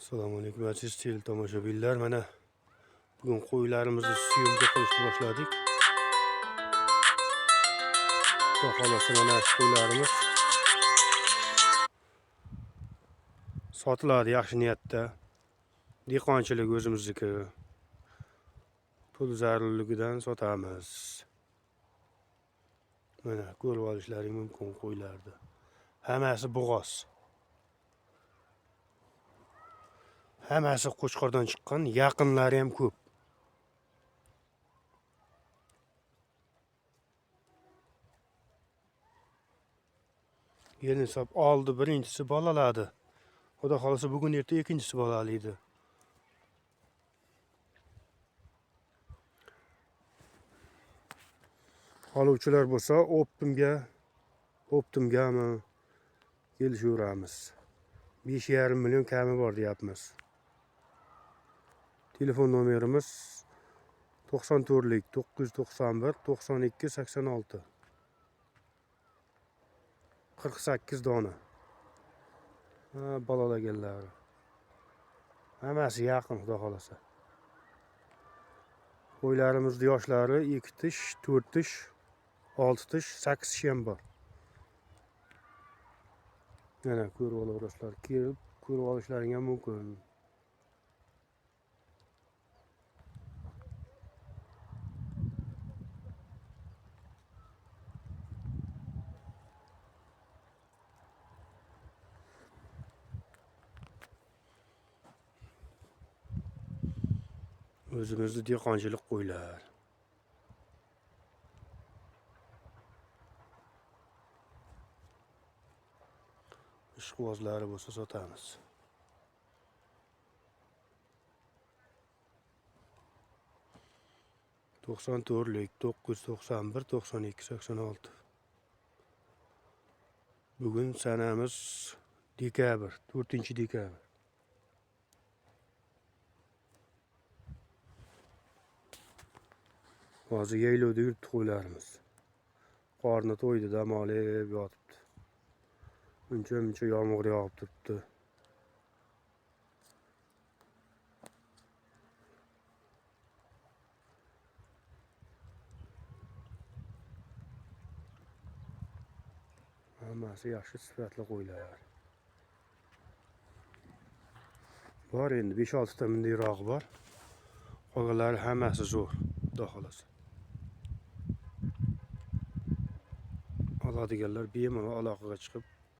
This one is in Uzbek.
Assalomu alaykum aziz tomoshabinlar. Mana bugun qo'ylarimizni syomka qilishni boshladik. Xudo xolasa mana shu qo'ylarimiz sotiladi yaxshi niyatda. Dehqonchilik o'zimizniki. Pul zarurligidan sotamiz. Mana ko'rib olishlaring mumkin qo'ylarni. Hammasi bo'g'oz. Hammasi Qo'chqordan chiqqan, yaqinlari ham ko'p. Yeni hisob oldi, birinchisi bolaladi. Xudo xolasa bugun erta ikkinchisi bolalaydi. Oluvchilar bo'lsa, optimgami kelishaveramiz. 5,5 million kami bor deyapmiz. Telefon nomerimiz 94lik 991 92 86 48 dona. Bolalaganlari. Hammasi yaqin xudo xolasa. Qo'ylarimizni yoshlari 2 tish, 4 tish, 6 tish, 8 tish ham bor. Mana ko'rib olaverasizlar. Kelib ko'rib olishlaring ham mumkin. O'zimizni dehqonchilik qo'ylar. Ishqibozlari bo'lsa sotamiz. To'rtlik 991 92 86. Bugun sanamiz dekabr, 4-dekabr. Hozir yaylovda yuribdi qo'ylarimiz. Qorni to'ydi, dam olib yotibdi. Uncha yomg'ir yog'ib turibdi. Hammasi yaxshi sifatli qo'ylar. Bor endi 5-6 ta mundayroq bor. Qolganlari hammasi zo'r, xudo xolasa. Oladiganlar bemalol aloqaga chiqib